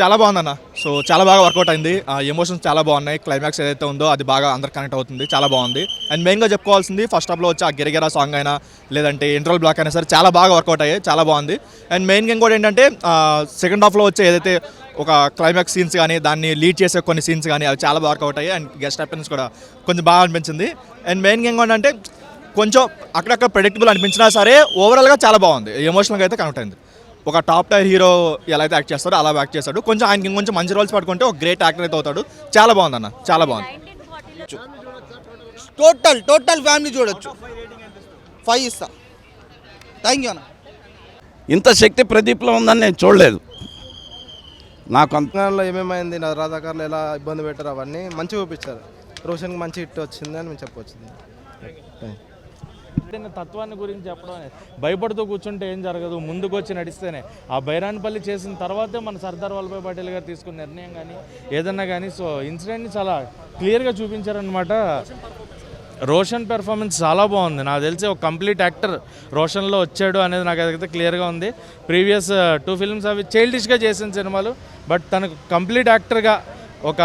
చాలా బాగుందన్న. సో చాలా బాగా వర్కౌట్ అయింది. ఎమోషన్స్ చాలా బాగున్నాయి. క్లైమాక్స్ ఏదైతే ఉందో అది బాగా అందరికి కనెక్ట్ అవుతుంది. చాలా బాగుంది. అండ్ మెయిన్గా చెప్పుకోవాల్సింది ఫస్ట్ హాఫ్లో వచ్చి ఆ గిరగిరా సాంగ్ అయినా లేదంటే ఇంటర్వల్ బ్లాక్ అయినా సరే చాలా బాగా వర్కౌట్ అయ్యాయి. చాలా బాగుంది. అండ్ మెయిన్గా ఇంకోటి ఏంటంటే సెకండ్ హాఫ్లో వచ్చే ఏదైతే ఒక క్లైమాక్స్ సీన్స్ కానీ దాన్ని లీడ్ చేసే కొన్ని సీన్స్ కానీ అవి చాలా బాగా వర్కౌట్ అయ్యాయి. అండ్ గెస్ట్ అపియరెన్స్ కూడా కొంచెం బాగా అనిపించింది. అండ్ మెయిన్గా ఏంటంటే కొంచెం అక్కడక్కడ ప్రెడిక్టబుల్ అనిపించినా సరే ఓవరాల్గా చాలా బాగుంది. ఎమోషనల్గా అయితే కనెక్ట్ అయింది. ఒక టాప్ టైర్ హీరో ఎలా అయితే యాక్ట్ చేస్తాడో అలా యాక్ట్ చేస్తాడు. కొంచెం ఆయనకి ఇంకొంచెం మంచి రోల్స్ పట్టుకుంటే ఒక గ్రేట్ యాక్టర్ అయితే అవుతాడు. చాలా బాగుందన్న, చాలా బాగుంది. టోటల్ ఫ్యామిలీ చూడొచ్చు. 5 ఇస్తా. థ్యాంక్ యూ అన్న. ఇంత శక్తి ప్రదీప్లో ఉందని నేను చూడలేదు. నాకు తెలంగాణలో ఏమేమైంది, రజాకారులు ఎలా ఇబ్బంది పెట్టారు అవన్నీ మంచిగా చూపించారు. రోషన్కి మంచి హిట్ వచ్చింది అని మేము చెప్పవచ్చు. తత్వాన్ని గురించి చెప్పడం అనేది భయపడుతూ కూర్చుంటే ఏం జరగదు, ముందుకు వచ్చి నడిస్తేనే. ఆ బైరాన్పల్లి చేసిన తర్వాతే మన సర్దార్ వల్లభాయ్ పటేల్ గారు తీసుకున్న నిర్ణయం కానీ ఏదన్నా కానీ సో ఇన్సిడెంట్ని చాలా క్లియర్గా చూపించారనమాట. రోషన్ పెర్ఫార్మెన్స్ చాలా బాగుంది. నాకు తెలిసి ఒక కంప్లీట్ యాక్టర్ రోషన్లో వచ్చాడు అనేది నాకు అయితే క్లియర్గా ఉంది. ప్రీవియస్ 2 ఫిల్మ్స్ అవి చైల్డిష్గా చేసిన సినిమాలు, బట్ తనకు కంప్లీట్ యాక్టర్గా ఒక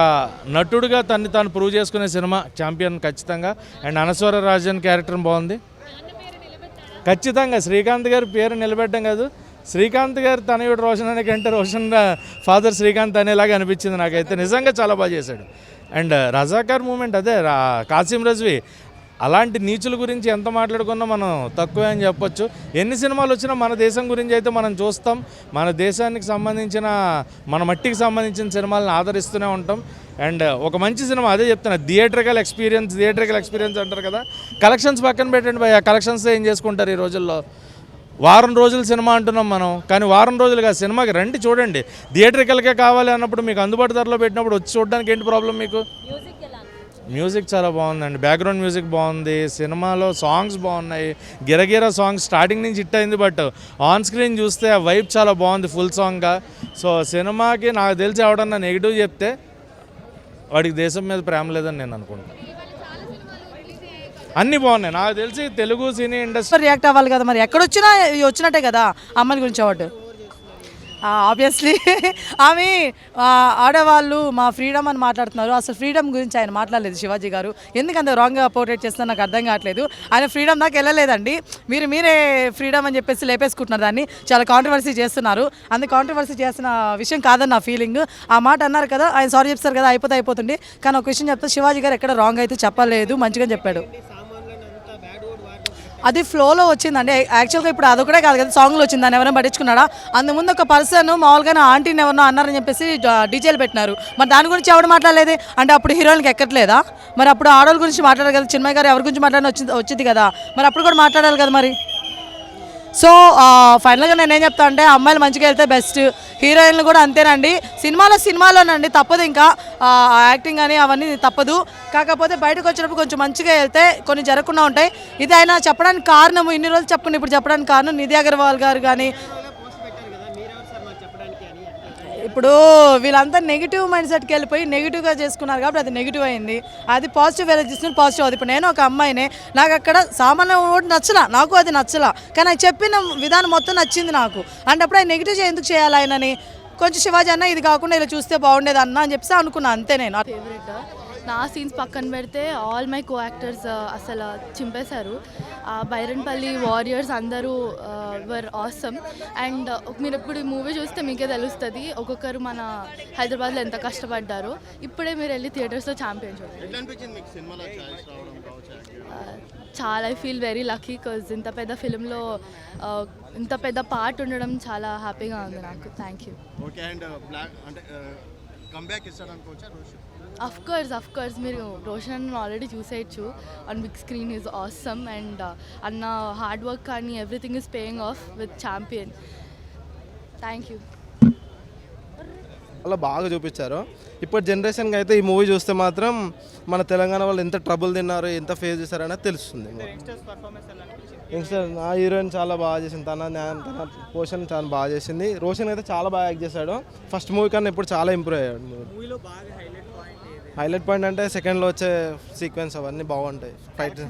నటుడుగా తను తాను ప్రూవ్ చేసుకునే సినిమా ఛాంపియన్ ఖచ్చితంగా. అండ్ అనస్వర రాజన్ క్యారెక్టర్ బాగుంది ఖచ్చితంగా. శ్రీకాంత్ గారి పేరు నిలబెట్టడం కాదు, శ్రీకాంత్ గారు తనయుడు రోషన్ అనే కంటే రోషన్ ఫాదర్ శ్రీకాంత్ అనేలాగా అనిపించింది నాకైతే. నిజంగా చాలా బాగా చేశాడు. అండ్ రజాకార్ మూమెంట్ అదే కాసిం రజ్వీ అలాంటి నీచుల గురించి ఎంత మాట్లాడుకున్నా మనం తక్కువే అని చెప్పొచ్చు. ఎన్ని సినిమాలు వచ్చినా మన దేశం గురించి అయితే మనం చూస్తాం. మన దేశానికి సంబంధించిన మన మట్టికి సంబంధించిన సినిమాలను ఆదరిస్తూనే ఉంటాం. అండ్ ఒక మంచి సినిమా, అదే చెప్తున్నా, థియేట్రికల్ ఎక్స్పీరియన్స్ అంటారు కదా. కలెక్షన్స్ పక్కన పెట్టండి భయ్య, కలెక్షన్స్ ఏం చేసుకుంటారు ఈ రోజుల్లో. వారం రోజుల సినిమా అంటున్నాం మనం, కానీ వారం రోజులుగా సినిమాకి రండి చూడండి. థియేట్రికల్గా కావాలి అన్నప్పుడు మీకు అందుబాటు ధరలో పెట్టినప్పుడు వచ్చి చూడడానికి ఏంటి ప్రాబ్లం మీకు? మ్యూజిక్ చాలా బాగుందండి. బ్యాక్గ్రౌండ్ మ్యూజిక్ బాగుంది. సినిమాలో సాంగ్స్ బాగున్నాయి. గిరగిర సాంగ్ స్టార్టింగ్ నుంచి హిట్ అయింది, బట్ ఆన్ స్క్రీన్ చూస్తే ఆ వైబ్ చాలా బాగుంది ఫుల్ సాంగ్గా. సో సినిమాకి నాకు తెలిసి ఎవడన్నా నెగిటివ్ చెప్తే వాడికి దేశం మీద ప్రేమ లేదని నేను అనుకుంటాను. అన్నీ బాగున్నాయి. నాకు తెలిసి తెలుగు సినీ ఇండస్ట్రీ రియాక్ట్ అవ్వాలి కదా, మరి ఎక్కడొచ్చినా వచ్చినట్టే కదా అమ్మాయిల గురించి అవార్డు. ఆబ్వియస్లీ ఆమె ఆడవాళ్ళు మా ఫ్రీడమ్ అని మాట్లాడుతున్నారు. అసలు ఫ్రీడమ్ గురించి ఆయన మాట్లాడలేదు శివాజీ గారు. ఎందుకంత రాంగ్గా పోర్ట్రేట్ చేస్తున్నా నాకు అర్థం కావట్లేదు. ఆయన ఫ్రీడమ్ దాకా వెళ్ళలేదండి. మీరే ఫ్రీడమ్ అని చెప్పేసి లేపేసుకుంటున్నారు. దాన్ని చాలా కాంట్రవర్సీ చేస్తున్నారు. అందుకు కాంట్రవర్సీ చేసిన విషయం కాదని నా ఫీలింగ్. ఆ మాట అన్నారు కదా, ఆయన సారీ చెప్తారు కదా, అయిపోతుంది. కానీ ఒక విషయం చెప్తా, శివాజీ గారు ఎక్కడ రాంగ్ అయితే చెప్పలేదు, మంచిగా చెప్పాడు. అది ఫ్లోలో వచ్చిందండి. యాక్చువల్గా ఇప్పుడు అదొకటే కాదు కదా, సాంగ్లో వచ్చింది. దాన్ని ఎవరైనా పట్టించుకున్నాడా? అందుముందు ఒక పర్సన్ మామూలుగా ఆంటీని ఎవరినో అన్నారని చెప్పేసి డీజేలు పెట్టినారు. మరి దాని గురించి ఎవరు మాట్లాడలేదు అంటే అప్పుడు హీరోయిన్కి ఎక్కట్లేదా? మరి అప్పుడు ఆడవాళ్ళ గురించి మాట్లాడాలి కదా. చిన్మయ్య గారు ఎవరి గురించి మాట్లాడిన వచ్చింది కదా, మరి అప్పుడు కూడా మాట్లాడాలి కదా మరి. సో ఫైనల్గా నేనేం చెప్తా అంటే అమ్మాయిలు మంచిగా వెళ్తే బెస్ట్, హీరోయిన్లు కూడా అంతేనండి. సినిమాలోనండి తప్పదు, ఇంకా యాక్టింగ్ అని అవన్నీ తప్పదు. కాకపోతే బయటకు వచ్చినప్పుడు కొంచెం మంచిగా వెళ్తే కొన్ని జరగకుండా ఉంటాయి. ఇది ఆయన చెప్పడానికి కారణము, ఇన్ని రోజులు చెప్పుకుని ఇప్పుడు చెప్పడానికి కారణం నిధి అగర్వాల్ గారు. కానీ ఇప్పుడు వీళ్ళంతా నెగిటివ్ మైండ్ సెట్కి వెళ్ళిపోయి నెగిటివ్గా చేసుకున్నారు కాబట్టి అది నెగిటివ్ అయింది. అది పాజిటివ్ వేరే తీసుకుని పాజిటివ్ అవుతుంది. ఇప్పుడు నేను ఒక అమ్మాయినే, నాకు అక్కడ సామాన్య ఓటు నచ్చలా, నాకు అది నచ్చలా, కానీ అది చెప్పిన విధానం మొత్తం నచ్చింది నాకు. అంటే అప్పుడు ఆయన నెగిటివ్ ఎందుకు చేయాలి ఆయనని? కొంచెం శివాజీ అన్న ఇది కాకుండా ఇలా చూస్తే బాగుండేది అన్న అని చెప్పేసి అనుకున్నా, అంతే. నేను ఫేవరెట్ నా సీన్స్ పక్కన పెడితే ఆల్ మై కో యాక్టర్స్ అసలు చింపేశారు. బైరన్పల్లి వారియర్స్ అందరూ వర్ ఆసమ్. అండ్ మీరు ఇప్పుడు మూవీ చూస్తే మీకే తెలుస్తుంది ఒక్కొక్కరు మన హైదరాబాద్లో ఎంత కష్టపడ్డారో. ఇప్పుడే మీరు వెళ్ళి థియేటర్స్లో ఛాంపియన్ చూడండి. చాలా I feel very lucky because ఇంత పెద్ద ఫిలింలో ఇంత పెద్ద పార్ట్ ఉండడం చాలా హ్యాపీగా ఉంది నాకు. Thank you. అఫ్ కోర్స్ మీరు రోషన్ ఆల్రెడీ చూసేయచ్చు on big screen. Is awesome and అన్న హార్డ్ వర్క్ కానీ everything is paying off with champion. Thank you. అలా బాగా చూపించారు. ఇప్పటి జనరేషన్కి అయితే ఈ మూవీ చూస్తే మాత్రం మన తెలంగాణ వాళ్ళు ఎంత ట్రబుల్ తిన్నారు, ఎంత ఫేస్ చేశారనేది తెలుస్తుంది. యంగ్స్టర్ ఆ హీరోయిన్ చాలా బాగా చేసింది. తన పోషన్ చాలా బాగా చేసింది. రోషన్ అయితే చాలా బాగా యాక్ట్ చేశాడు. ఫస్ట్ మూవీ కన్నా ఇప్పుడు చాలా ఇంప్రూవ్ అయ్యాడు. హైలైట్ పాయింట్ అంటే సెకండ్లో వచ్చే సీక్వెన్స్ అవన్నీ బాగుంటాయి. ఫైట్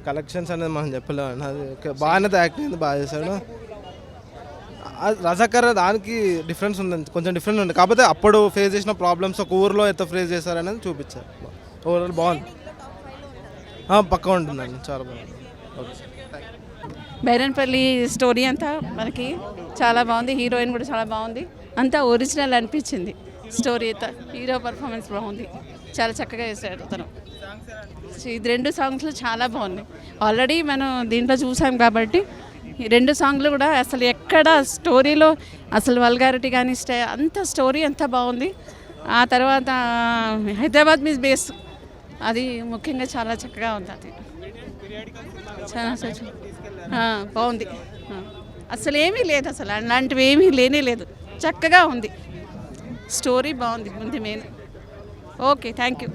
కలెక్షన్స్ అనేది మనం చెప్పలేము. అది బాగానే యాక్ట్ అయింది, బాగా చేశాడు. రజాకర్ దానికి డిఫరెన్స్ ఉంది, కొంచెం డిఫరెంట్ ఉంది. కాకపోతే అప్పుడు ఫేస్ చేసిన ప్రాబ్లమ్స్ ఒక ఊరిలో ఎంత ఫేస్ చేశారనేది చూపించారు. ఓవరాల్ బాగుంది, పక్కా ఉంటుందండి, చాలా బాగుంది. ఓకే. బైరన్పల్లి స్టోరీ అంతా మనకి చాలా బాగుంది, హీరోయిన్ కూడా చాలా బాగుంది, అంతా ఒరిజినల్ అనిపించింది. స్టోరీ అంతా, హీరో పర్ఫార్మెన్స్ బాగుంది, చాలా చక్కగా చేశాడు అతను. ఇది 2 సాంగ్స్లు చాలా బాగున్నాయి. ఆల్రెడీ మనం దీంట్లో చూసాం కాబట్టి ఈ 2 సాంగ్లు కూడా అసలు ఎక్కడ స్టోరీలో అసలు వల్గారిటీ కానీ అంత స్టోరీ అంతా బాగుంది. ఆ తర్వాత హైదరాబాద్ మీస్ బేస్ అది ముఖ్యంగా చాలా చక్కగా ఉంది. అది చాలా బాగుంది. అసలు ఏమీ లేదు, అసలు అలాంటివి ఏమీ లేనే లేదు, చక్కగా ఉంది. స్టోరీ బాగుంది, ఉంది మెయిన్. Okay, thank you.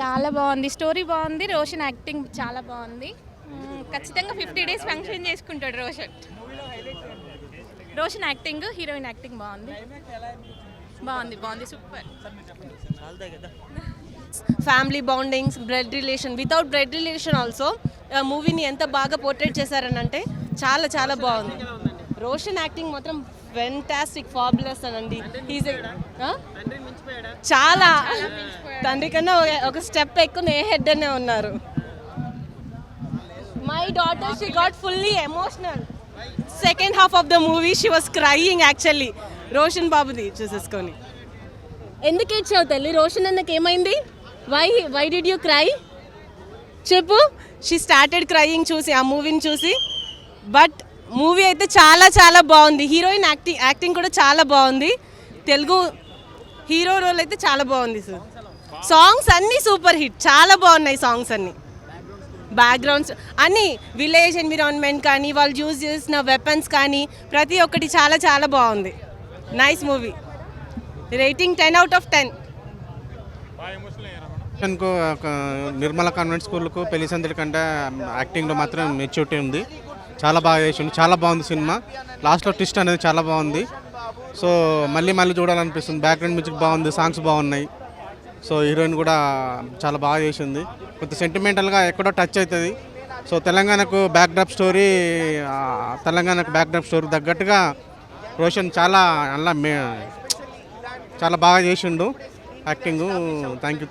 చాలా బాగుంది, స్టోరీ బాగుంది, రోషన్ యాక్టింగ్ చాలా బాగుంది. ఖచ్చితంగా 50 days ఫంక్షన్ చేసుకుంటాడు రోషన్ యాక్టింగ్, హీరోయిన్ యాక్టింగ్ బాగుంది, బాగుంది, బాగుంది, super. Family bondings, blood relation, without blood relation also మూవీని ఎంత బాగా పోర్ట్రేట్ చేశారని అంటే చాలా చాలా బాగుంది. రోషన్ యాక్టింగ్ మాత్రం ఫెంటాస్టిక్, ఫాబులస్ అనండి. చాలా తండ్రి కన్నా ఒక స్టెప్ ఎక్కువ ఏ హెడ్ అనే ఉన్నారు. My daughter she got fully emotional. Second half of the movie she was crying actually. Roshan బాబుది చూసేసుకొని ఎందుకు ఏడ్చావు తల్లి, రోషన్ అన్నకి ఏమైంది, వై డిడ్ యూ క్రై చెప్పు. షీ స్టార్టెడ్ క్రయింగ్ చూసి, ఆ మూవీని చూసి. బట్ మూవీ అయితే చాలా చాలా బాగుంది. హీరోయిన్ యాక్టింగ్ కూడా చాలా బాగుంది. తెలుగు హీరో రోల్ అయితే చాలా బాగుంది సార్. సాంగ్స్ అన్నీ సూపర్ హిట్, చాలా బాగున్నాయి సాంగ్స్ అన్నీ. బ్యాక్గ్రౌండ్స్ అన్నీ, విలేజ్ ఎన్విరాన్మెంట్ కానీ, వాళ్ళు యూజ్ చేసిన వెపన్స్ కానీ ప్రతి ఒక్కటి చాలా చాలా బాగుంది. Nice movie. Rating 10 out of 10. Nirmala convent స్కూల్కు పెళ్లి సందడి కంటే యాక్టింగ్లో మాత్రం మెచ్యూరిటీ ఉంది, చాలా బాగా చేసిండు, చాలా బాగుంది సినిమా. లాస్ట్లో ట్విస్ట్ అనేది చాలా బాగుంది. సో మళ్ళీ చూడాలనిపిస్తుంది. బ్యాక్గ్రౌండ్ మ్యూజిక్ బాగుంది, సాంగ్స్ బాగున్నాయి. సో హీరోయిన్ కూడా చాలా బాగా చేసింది. కొంత సెంటిమెంటల్గా ఎక్కడో టచ్ అవుతుంది. సో తెలంగాణకు బ్యాక్డ్రాప్ స్టోరీ తగ్గట్టుగా రోషన్ చాలా బాగా చేసిండు యాక్టింగ్. Thank you.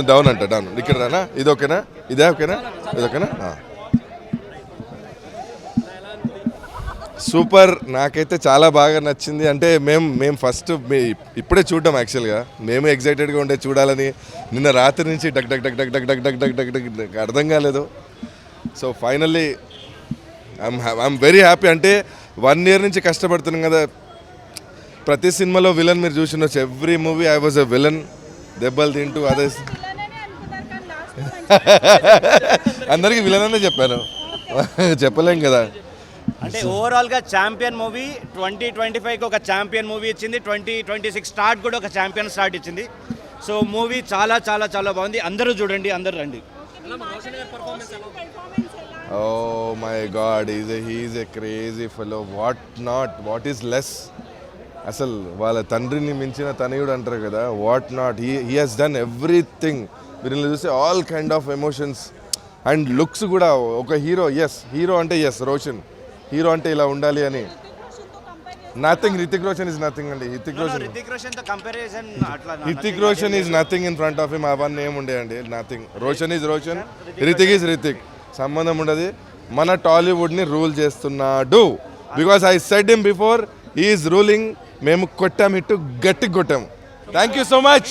డౌన్ అంట, డౌన్ ఇక్కడ రానా, ఇది ఓకేనా, ఇదే ఓకేనా, ఇది ఓకేనా. సూపర్, నాకైతే చాలా బాగా నచ్చింది. అంటే మేము ఫస్ట్ ఇప్పుడే చూడడం యాక్చువల్గా, మేము ఎగ్జైటెడ్గా ఉండే చూడాలని. నిన్న రాత్రి నుంచి డగ్ డగ్ డగ్ డగ్ డగ్ డగ్ డగ్ డగ్ డగ్ డగ్ అర్థం కాలేదు. So finally I'm very happy. అంటే 1 year నుంచి కష్టపడుతున్నాం కదా. ప్రతి సినిమాలో విలన్ మీరు చూసినొచ్చు. Every movie I was a villain. దెబ్బలు తింటూ అదే అందరికీ విలన్ అనే చెప్పాను, చెప్పలేం కదా. అంటే ఓవరాల్గా ఛాంపియన్ మూవీ 2025కి ఒక ఛాంపియన్ మూవీ ఇచ్చింది, 2026 స్టార్ట్ కూడా ఒక ఛాంపియన్ స్టార్ట్ ఇచ్చింది. సో మూవీ చాలా చాలా చాలా బాగుంది. అందరూ చూడండి, అందరూ రండి. Oh my God, he's a crazy fellow. What is less. అసలు వాళ్ళ తండ్రిని మించిన తనయుడు అంటారు కదా, what not. He has done everything. వీరిని చూస్తే all kind of emotions and looks కూడా. ఒక హీరో అంటే రోషన్ హీరో అంటే ఇలా ఉండాలి అని. Nothing, Hrithik Roshan is nothing అండి. Hrithik Roshan is nothing in front of him. అవన్నీ ఏముండే అండి, nothing. Roshan is Roshan, Hrithik is Hrithik. సంబంధం ఉండదు. మన టాలీవుడ్ని రూల్ చేస్తున్నాడు. Because I said him before, he is ruling. మేము కొట్టాం, ఇటు గట్టిగా కొట్టాము. Thank you so much.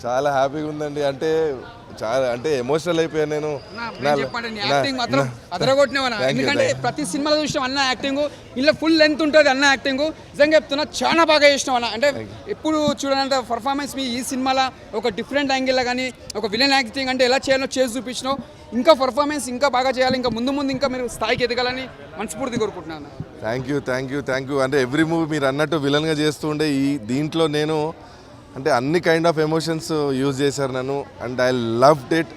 చాలా హ్యాపీగా ఉందండి. అంటే ఎమోషనల్ అయిపోయాను నేను. ఎందుకంటే ప్రతి సినిమాలో చూసిన అన్న యాక్టింగ్, ఇలా ఫుల్ లెంత్ ఉంటుంది అన్న యాక్టింగ్. నిజంగా చెప్తున్నా, చాలా బాగా చేసినావు అన్న. అంటే ఎప్పుడు చూడనంత పర్ఫార్మెన్స్ మీ ఈ సినిమాలో ఒక డిఫరెంట్ యాంగిల్లో కానీ, ఒక విలన్ యాక్టింగ్ అంటే ఎలా చేయాలో చేసి చూపించినావు. ఇంకా పర్ఫార్మెన్స్ ఇంకా బాగా చేయాలి, ఇంకా ముందు ఇంకా మీరు స్థాయికి ఎదగాలని మనస్ఫూర్తి కోరుకుంటున్నాను. Thank you. అంటే ఎవ్రీ మూవీ మీరు అన్నట్టు విలన్గా చేస్తూ ఉండే దీంట్లో నేను అంటే అన్ని కైండ్ ఆఫ్ ఎమోషన్స్ యూజ్ చేశారు నన్ను. And I loved it.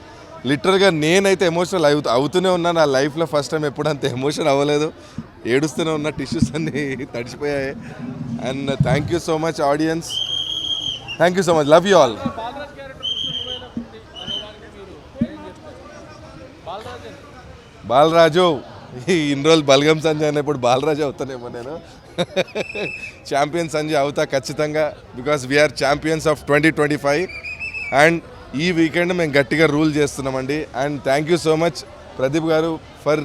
లిటరల్గా నేనైతే ఎమోషనల్ అవుతూనే ఉన్నా. నా లైఫ్లో ఫస్ట్ టైం ఎప్పుడు అంత ఎమోషన్ అవ్వలేదు. ఏడుస్తూనే ఉన్న, టిష్యూస్ అన్నీ తడిచిపోయాయి. And thank you so much audience. Thank you so much. Love you all. Balaraju ఇన్ని రోజులు బల్గం సంజయ్ అనేప్పుడు బాలరాజు అవుతానేమో నేను. ఛాంపియన్ సంజయ్ అవుతా ఖచ్చితంగా, because we're champions of 2025 and ఈ వీకెండ్ మేము గట్టిగా రూల్ చేస్తున్నామండి. And thank you so much Pradeep garu for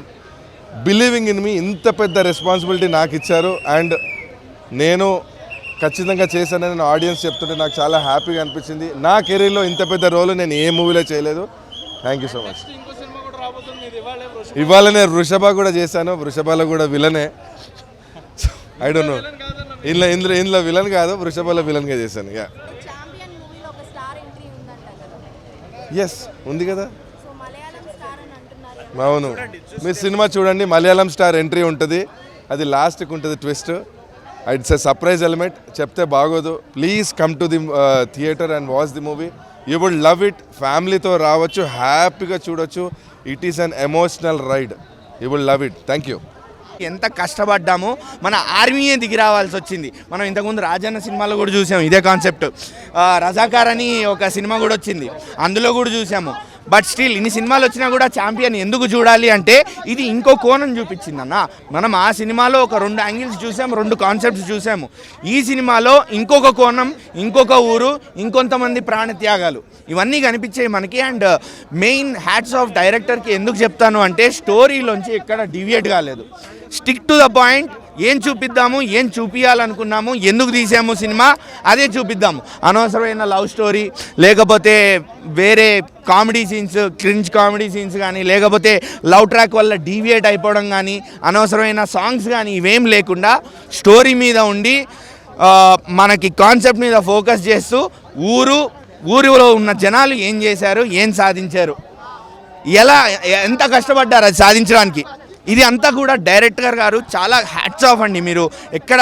believing in me. ఇంత పెద్ద రెస్పాన్సిబిలిటీ నాకు ఇచ్చారు అండ్ నేను ఖచ్చితంగా చేశానని ఆడియన్స్ చెప్తుంటే నాకు చాలా హ్యాపీగా అనిపించింది. నా కెరీర్లో ఇంత పెద్ద రోల్ నేను ఏ మూవీలో చేయలేదు. Thank you so much. ఇవాళ నేను వృషభ కూడా చేశాను, వృషభలో కూడా విలనే. ఐ డోంట్ నో, ఇందులో విలన్ కాదు, వృషభలో విలన్గా చేశాను. యా ఎస్ ఉంది కదా. అవును, మీరు సినిమా చూడండి, మలయాళం స్టార్ ఎంట్రీ ఉంటుంది, అది లాస్ట్కి ఉంటుంది twist. It's a surprise element, చెప్తే బాగోదు. Please come to the theatre and watch the movie. You would love it. ఫ్యామిలీతో రావచ్చు, హ్యాపీగా చూడొచ్చు. It is an emotional ride. You would love it. Thank you. ఎంత కష్టపడ్డామో, మన ఆర్మీయే దిగి రావాల్సి వచ్చింది. మనం ఇంతకుముందు రాజన్న సినిమాలో కూడా చూసాము ఇదే కాన్సెప్ట్. రజాకార్ అని ఒక సినిమా కూడా వచ్చింది, అందులో కూడా చూసాము. బట్ స్టిల్ ఇన్ని సినిమాలు వచ్చినా కూడా ఛాంపియన్ ఎందుకు చూడాలి అంటే ఇది ఇంకో కోణం చూపించింది అన్న. మనం ఆ సినిమాలో ఒక 2 యాంగిల్స్ చూసాము, 2 కాన్సెప్ట్స్ చూసాము. ఈ సినిమాలో ఇంకొక కోణం, ఇంకొక ఊరు, ఇంకొంతమంది ప్రాణత్యాగాలు, ఇవన్నీ కనిపించాయి మనకి. అండ్ మెయిన్ హ్యాట్స్ ఆఫ్ డైరెక్టర్కి ఎందుకు చెప్తాను అంటే స్టోరీలోంచి ఎక్కడ డివియేట్ కాలేదు. Stick to the point. ఏం చూపిద్దాము, ఏం చూపించాలనుకున్నాము, ఎందుకు తీసాము సినిమా అదే చూపిద్దాము. అనవసరమైన లవ్ స్టోరీ, లేకపోతే వేరే comedy scenes, cringe comedy scenes కానీ, లేకపోతే లవ్ ట్రాక్ వల్ల డీవియేట్ అయిపోవడం కానీ, అనవసరమైన సాంగ్స్ కానీ ఇవేం లేకుండా స్టోరీ మీద ఉండి మనకి కాన్సెప్ట్ మీద ఫోకస్ చేస్తూ ఊరిలో ఉన్న జనాలు ఏం చేశారు, ఏం సాధించారు, ఎంత కష్టపడ్డారు అది సాధించడానికి, ఇది అంతా కూడా డైరెక్టర్ గారు చాలా హ్యాట్స్ ఆఫ్ అండి. మీరు ఎక్కడ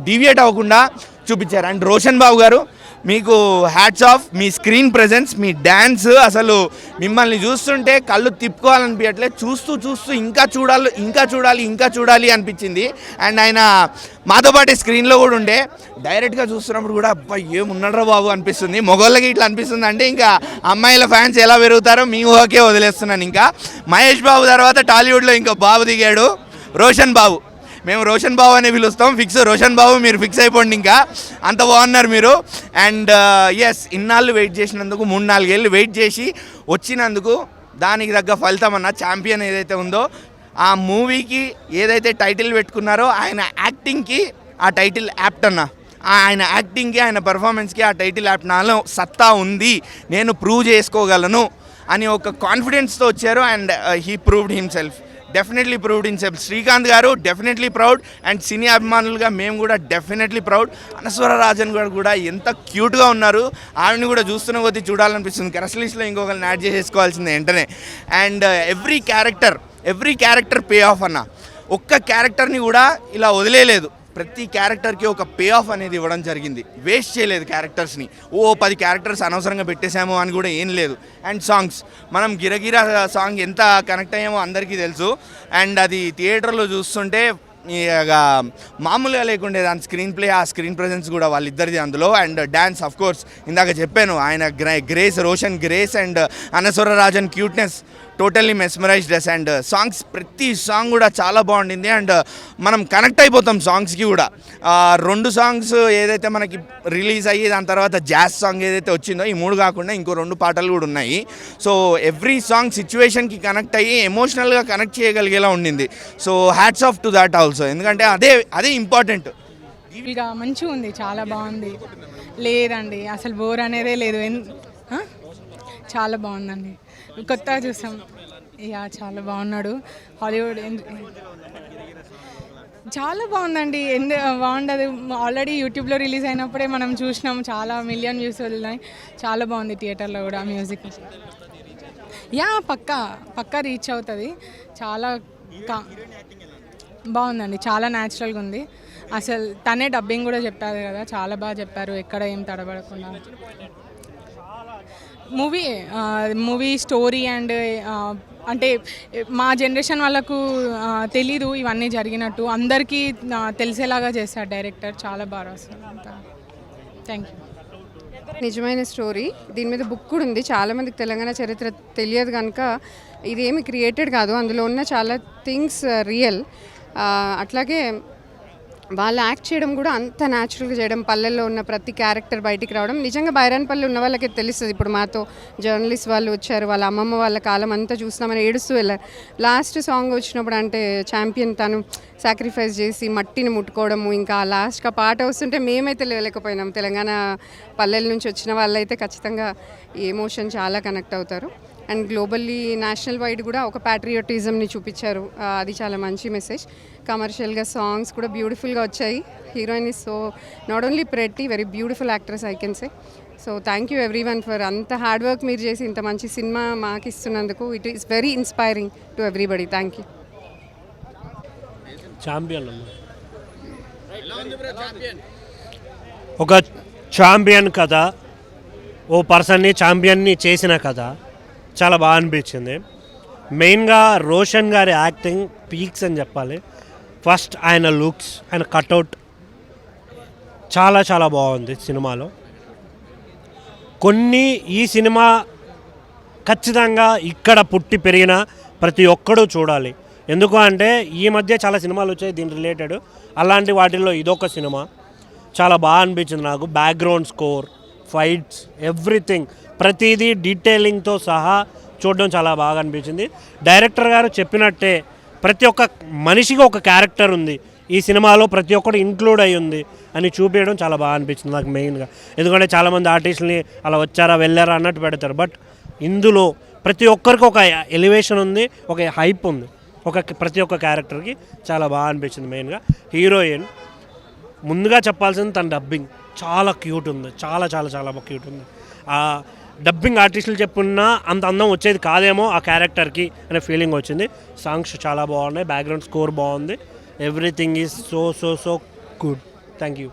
డీవియేట్ అవ్వకుండా చూపించారు. అండ్ రోషన్ బాబు గారు మీకు హ్యాట్స్ ఆఫ్. మీ స్క్రీన్ ప్రెజెన్స్, మీ డ్యాన్స్, అసలు మిమ్మల్ని చూస్తుంటే కళ్ళు తిప్పుకోవాలనిపించట్లేదు. చూస్తూ ఇంకా చూడాలి అనిపించింది. అండ్ ఆయన మాతో పాటు స్క్రీన్లో కూడా ఉండే, డైరెక్ట్గా చూస్తున్నప్పుడు కూడా అబ్బా ఏమున్నాడ్రా బాబు అనిపిస్తుంది. మొగోళ్ళకి ఇట్లా అనిపిస్తుంది అంటే ఇంకా అమ్మాయిల ఫ్యాన్స్ ఎలా పెరుగుతారో మీ ఊహకే వదిలేస్తున్నాను. ఇంకా మహేష్ బాబు తర్వాత టాలీవుడ్లో ఇంకో బాబు దిగాడు, రోషన్ బాబు. మేము రోషన్ బాబు అనే పిలుస్తాం, ఫిక్స్ రోషన్ బాబు, మీరు ఫిక్స్ అయిపోండి. ఇంకా అంత బాగున్నారు మీరు. అండ్ ఎస్, ఇన్నాళ్ళు వెయిట్ చేసినందుకు, 3-4 ఏళ్ళు వెయిట్ చేసి వచ్చినందుకు దానికి తగ్గ ఫలితం అన్న ఛాంపియన్ ఏదైతే ఉందో, ఆ మూవీకి ఏదైతే టైటిల్ పెట్టుకున్నారో ఆయన యాక్టింగ్కి ఆ టైటిల్ యాప్ట్ అన్న. ఆయన యాక్టింగ్కి, ఆయన పర్ఫార్మెన్స్కి ఆ టైటిల్ యాప్ట్. నాలో సత్తా ఉంది, నేను ప్రూవ్ చేసుకోగలను అని ఒక కాన్ఫిడెన్స్తో వచ్చారు. And he proved himself, definitely proved himself. Srikanth గారు డెఫినెట్లీ ప్రౌడ్. అండ్ సినీ అభిమానులుగా మేము కూడా డెఫినెట్లీ ప్రౌడ్. అనస్వర రాజన్ గారు కూడా ఎంత క్యూట్గా ఉన్నారు, ఆవిడని కూడా చూస్తున్న కొద్దీ చూడాలనిపిస్తుంది. క్రష్ లిస్ట్లో ఇంకొకరిని యాడ్ చేసేసుకోవాల్సిందే వెంటనే. And every character pay of అన్న. ఒక్క క్యారెక్టర్ని కూడా ఇలా వదిలేయలేదు. ప్రతి క్యారెక్టర్కి ఒక పే ఆఫ్ అనేది ఇవ్వడం జరిగింది. వేస్ట్ చేయలేదు క్యారెక్టర్స్ని. 10 క్యారెక్టర్స్ అనవసరంగా పెట్టేశాము అని కూడా ఏం లేదు. అండ్ సాంగ్స్, మనం గిరగిరా సాంగ్ ఎంత కనెక్ట్ అయ్యామో అందరికీ తెలుసు. అండ్ అది థియేటర్లో చూస్తుంటే ఇక మామూలుగా లేకుండే దాని స్క్రీన్ ప్లే, ఆ స్క్రీన్ ప్రెజెన్స్ కూడా వాళ్ళిద్దరిది అందులో. అండ్ డ్యాన్స్ ఆఫ్ కోర్స్ ఇందాక చెప్పాను, ఆయన Roshan grace and Anaswara Rajan cuteness totally mesmerised us. And songs, ప్రతి సాంగ్ కూడా చాలా బాగుండింది. అండ్ మనం కనెక్ట్ అయిపోతాం సాంగ్స్కి కూడా. 2 సాంగ్స్ ఏదైతే మనకి రిలీజ్ అయ్యి దాని తర్వాత జాజ్ సాంగ్ ఏదైతే వచ్చిందో, ఈ 3 కాకుండా ఇంకో 2 పాటలు కూడా ఉన్నాయి. సో ఎవ్రీ సాంగ్ సిచ్యువేషన్కి కనెక్ట్ అయ్యి ఎమోషనల్గా కనెక్ట్ చేయగలిగేలా ఉండింది. So hats off to that also, ఎందుకంటే అదే ఇంపార్టెంట్. ఇక మంచిగా ఉంది, చాలా బాగుంది. లేదండి అసలు బోర్ అనేదే లేదు, చాలా బాగుందండి. కొత్తగా చూసాం, ఇక చాలా బాగున్నాడు. హాలీవుడ్ చాలా బాగుందండి. బాగుండదు, ఆల్రెడీ యూట్యూబ్లో రిలీజ్ అయినప్పుడే మనం చూసినాం, చాలా మిలియన్ వ్యూస్ వెళ్ళినాయి. చాలా బాగుంది. థియేటర్లో కూడా మ్యూజిక్ పక్కా రీచ్ అవుతుంది. చాలా బాగుందండి, చాలా న్యాచురల్గా ఉంది. అసలు తనే డబ్బింగ్ కూడా చెప్పారు కదా, చాలా బాగా చెప్పారు, ఎక్కడ ఏం తడబడకుండా. మూవీ స్టోరీ అండ్ అంటే మా జనరేషన్ వాళ్ళకు తెలీదు ఇవన్నీ జరిగినట్టు, అందరికీ తెలిసేలాగా చేశారు డైరెక్టర్. చాలా బాగా రాస్తారు. Thank you. నిజమైన స్టోరీ. దీని మీద బుక్ కూడా ఉంది. చాలామందికి తెలంగాణ చరిత్ర తెలియదు కనుక ఇది ఏమి క్రియేటెడ్ కాదు, అందులో ఉన్న చాలా థింగ్స్ రియల్. అట్లాగే వాళ్ళు యాక్ట్ చేయడం కూడా అంత న్యాచురల్గా చేయడం, పల్లెల్లో ఉన్న ప్రతి క్యారెక్టర్ బయటికి రావడం. నిజంగా బైరాన్పల్లి ఉన్న వాళ్ళకి తెలుస్తుంది. ఇప్పుడు మాతో జర్నలిస్ట్ వాళ్ళు వచ్చారు, వాళ్ళ అమ్మమ్మ వాళ్ళ కాలం అంతా చూస్తున్నామని ఏడుస్తూ వెళ్ళారు. లాస్ట్ సాంగ్ వచ్చినప్పుడు అంటే ఛాంపియన్ తను సాక్రిఫైస్ చేసి మట్టిని ముట్టుకోవడము, ఇంకా లాస్ట్గా పాట వస్తుంటే మేమైతే లేకపోయినాం. తెలంగాణ పల్లెల నుంచి వచ్చిన వాళ్ళైతే ఖచ్చితంగా ఈ ఎమోషన్ చాలా కనెక్ట్ అవుతారు. అండ్ గ్లోబల్లీ నేషనల్ వైడ్ కూడా ఒక ప్యాట్రియోటిజంని చూపించారు. అది చాలా మంచి మెసేజ్. కమర్షియల్గా సాంగ్స్ కూడా బ్యూటిఫుల్గా వచ్చాయి. Heroine is so not only pretty, very beautiful actress I can say. So thank you every one for అంత హార్డ్ వర్క్ మీరు చేసి ఇంత మంచి సినిమా మాకు ఇస్తున్నందుకు. It is very inspiring to everybody. Thank you. ఒక ఛాంపియన్ కథ, ఓ పర్సన్ని ఛాంపియన్ని చేసిన కథ చాలా బాగా అనిపించింది. మెయిన్గా రోషన్ గారి యాక్టింగ్ పీక్స్ అని చెప్పాలి. ఫస్ట్ ఆయన లుక్స్, ఆయన కట్అవుట్ చాలా చాలా బాగుంది సినిమాలో. కొన్ని ఈ సినిమా ఖచ్చితంగా ఇక్కడ పుట్టి పెరిగిన ప్రతి ఒక్కడూ చూడాలి. ఎందుకు అంటే ఈ మధ్య చాలా సినిమాలు వచ్చాయి దీని రిలేటెడ్, అలాంటి వాటిల్లో ఇదొక సినిమా. చాలా బాగా అనిపించింది నాకు. బ్యాక్గ్రౌండ్ స్కోర్, ఫైట్స్, ఎవ్రీథింగ్, ప్రతిదీ డీటెయిలింగ్తో సహా చూడడం చాలా బాగా అనిపించింది. డైరెక్టర్ గారు చెప్పినట్టే ప్రతి ఒక్క మనిషికి ఒక క్యారెక్టర్ ఉంది ఈ సినిమాలో, ప్రతి ఒక్కరు ఇంక్లూడ్ అయ్యి ఉంది అని చూపించడం చాలా బాగా అనిపించింది నాకు మెయిన్గా. ఎందుకంటే చాలామంది ఆర్టిస్టులని అలా వచ్చారా వెళ్ళారా అన్నట్టు పెడతారు, బట్ ఇందులో ప్రతి ఒక్కరికి ఒక ఎలివేషన్ ఉంది, ఒక హైప్ ఉంది ప్రతి ఒక్క క్యారెక్టర్కి. చాలా బాగా అనిపించింది. మెయిన్గా హీరోయిన్ ముందుగా చెప్పాల్సింది తన డబ్బింగ్ చాలా క్యూట్ ఉంది, చాలా చాలా చాలా క్యూట్ ఉంది. ఆ డబ్బింగ్ ఆర్టిస్టులు చెప్పున్నా అంత అందం వచ్చేది కాదేమో ఆ క్యారెక్టర్కి అనే ఫీలింగ్ వచ్చింది. సాంగ్స్ చాలా బాగున్నాయి, బ్యాక్గ్రౌండ్ స్కోర్ బాగుంది, everything is so so so good. Thank you.